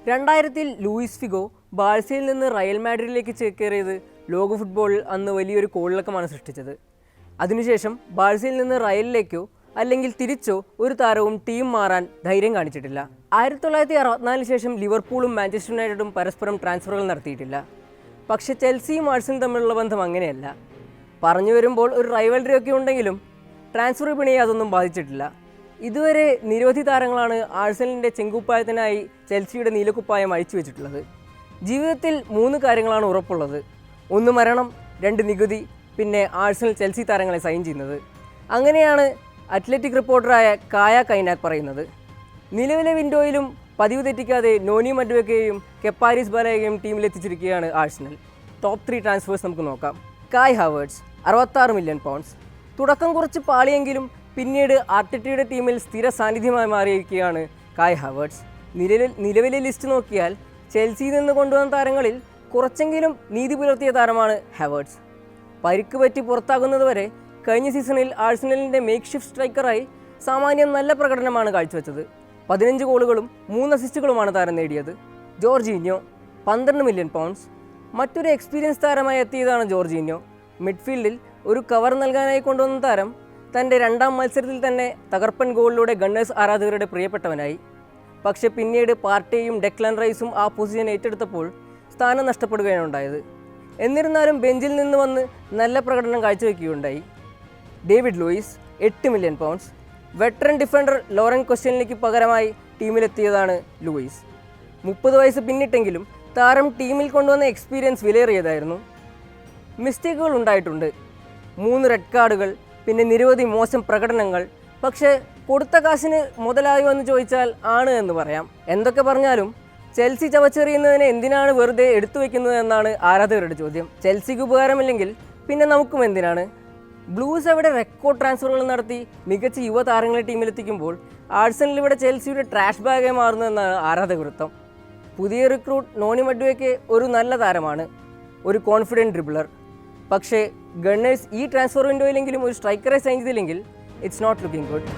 2000-ൽ Luis Figo ബാഴ്സയിൽ നിന്ന് Real മാഡ്രിഡിലേക്ക് ചേക്കേറിയത് ലോക ഫുട്ബോളിൽ അന്ന് വലിയൊരു കോളിളക്കമാണ് സൃഷ്ടിച്ചത്. അതിനുശേഷം ബാഴ്സയിൽ നിന്ന് റയലിലേക്കോ അല്ലെങ്കിൽ തിരിച്ചോ ഒരു താരവും ടീം മാറാൻ ധൈര്യം കാണിച്ചിട്ടില്ല. 1964 ശേഷം ലിവർപൂളും മാഞ്ചസ്റ്റർ യുണൈറ്റഡും പരസ്പരം ട്രാൻസ്ഫറുകൾ നടത്തിയിട്ടില്ല. പക്ഷേ ചെൽസിയും ആഴ്സണലും തമ്മിലുള്ള ബന്ധം അങ്ങനെയല്ല. പറഞ്ഞു വരുമ്പോൾ ഒരു റൈവൽറി ഒക്കെ ഉണ്ടെങ്കിലും ട്രാൻസ്ഫർ വിപണിയെ അതൊന്നും ബാധിച്ചിട്ടില്ല. ഇതുവരെ നിരവധി താരങ്ങളാണ് ആഴ്സണലിൻ്റെ ചെങ്കുപ്പായത്തിനായി ചെൽസിയുടെ നീലക്കുപ്പായം അഴിച്ചു വെച്ചിട്ടുള്ളത്. ജീവിതത്തിൽ 3 കാര്യങ്ങളാണ് ഉറപ്പുള്ളത്: 1 മരണം, 2 നികുതി, പിന്നെ ആഴ്സണൽ ചെൽസി താരങ്ങളെ സൈൻ ചെയ്യുന്നത്. അങ്ങനെയാണ് അത്ലറ്റിക് റിപ്പോർട്ടറായ കായ കൈനാക് പറയുന്നത്. നിലവിലെ വിൻഡോയിലും പതിവ് തെറ്റിക്കാതെ നോനി മഡ്വേക്കയെയും കെപ്പാരിസ് ബലേഗയും ടീമിലെത്തിച്ചിരിക്കുകയാണ് ആഴ്സണൽ. ടോപ്പ് 3 ട്രാൻസ്ഫേഴ്സ് നമുക്ക് നോക്കാം. കായ് ഹാവേർട്സ്, 66 മില്യൺ പൗണ്ട്സ്. തുടക്കം കുറച്ച് പാളിയെങ്കിലും പിന്നീട് ആർട്ടറ്റയുടെ ടീമിൽ സ്ഥിര സാന്നിധ്യമായി മാറിയിരിക്കുകയാണ് കായ് ഹാവേർട്സ്. നിലവിലെ ലിസ്റ്റ് നോക്കിയാൽ ചെൽസിയിൽ നിന്ന് കൊണ്ടുവന്ന താരങ്ങളിൽ കുറച്ചെങ്കിലും നീതി പുലർത്തിയ താരമാണ് ഹാവേർട്സ്. പരിക്ക് പറ്റി പുറത്താകുന്നതുവരെ കഴിഞ്ഞ സീസണിൽ ആഴ്സണലിൻ്റെ മേക്ക് ഷിഫ്റ്റ് സ്ട്രൈക്കറായി സാമാന്യം നല്ല പ്രകടനമാണ് കാഴ്ചവെച്ചത്. 15 ഗോളുകളും 3 അസിസ്റ്റുകളുമാണ് താരം നേടിയത്. Jorginho, 12 million pounds. മറ്റൊരു എക്സ്പീരിയൻസ് താരമായി എത്തിയതാണ് ജോർജീഞ്ഞോ. മിഡ്ഫീൽഡിൽ ഒരു കവർ നൽകാനായി കൊണ്ടുവന്ന താരം തൻ്റെ 2ാം മത്സരത്തിൽ തന്നെ തകർപ്പൻ ഗോളിലൂടെ ഗണ്ണേഴ്സ് ആരാധകരുടെ പ്രിയപ്പെട്ടവനായി. പക്ഷേ പിന്നീട് പാർട്ടിയും ഡെക്ലൻ റൈസും ആ പൊസിഷൻ ഏറ്റെടുത്തപ്പോൾ സ്ഥാനം നഷ്ടപ്പെടുകയാണ് ഉണ്ടായത്. എന്നിരുന്നാലും ബെഞ്ചിൽ നിന്ന് വന്ന് നല്ല പ്രകടനം കാഴ്ചവെക്കുകയുണ്ടായി. David Luiz, 8 million pounds. Veteran defender Lauren ക്വസ്റ്റ്യനിലേക്ക് പകരമായി ടീമിലെത്തിയതാണ് ലൂയിസ്. 30 വയസ്സ് പിന്നിട്ടെങ്കിലും താരം ടീമിൽ കൊണ്ടുവന്ന എക്സ്പീരിയൻസ് വിലയേറിയതായിരുന്നു. മിസ്റ്റേക്കുകൾ ഉണ്ടായിട്ടുണ്ട്. 3 റെഡ് കാർഡുകൾ, പിന്നെ നിരവധി മോശം പ്രകടനങ്ങൾ. പക്ഷേ കൊടുത്ത കാശിന് മുതലായോ എന്ന് ചോദിച്ചാൽ ആണ് എന്ന് പറയാം. എന്തൊക്കെ പറഞ്ഞാലും ചെൽസി ചവച്ചെറിയുന്നതിനെ എന്തിനാണ് വെറുതെ എടുത്തു വയ്ക്കുന്നത് എന്നാണ് ആരാധകരുടെ ചോദ്യം. ചെൽസിക്ക് ഉപകാരമില്ലെങ്കിൽ പിന്നെ നമുക്കും എന്തിനാണ്? ബ്ലൂസ് അവിടെ റെക്കോർഡ് ട്രാൻസ്ഫറുകൾ നടത്തി മികച്ച യുവതാരങ്ങളെ ടീമിലെത്തിക്കുമ്പോൾ ആഴ്സണൽ ഇവിടെ ചെൽസിയുടെ ട്രാഷ് ബാഗായി മാറുന്നതെന്നാണ് ആരാധകവൃത്തം. പുതിയ റിക്രൂട്ട് നോനി മഡ്വേക്കെ ഒരു നല്ല താരമാണ്, ഒരു കോൺഫിഡൻറ്റ് ഡ്രിബ്ലർ. പക്ഷേ ഗണ്ണേഴ്സ് ഈ ട്രാൻസ്ഫർ വിൻഡോയിലെങ്കിലും ഒരു സ്ട്രൈക്കറെ സൈൻ ചെയ്തില്ലെങ്കിൽ ഇറ്റ്സ് നോട്ട് ലുക്കിംഗ് ഗുഡ്.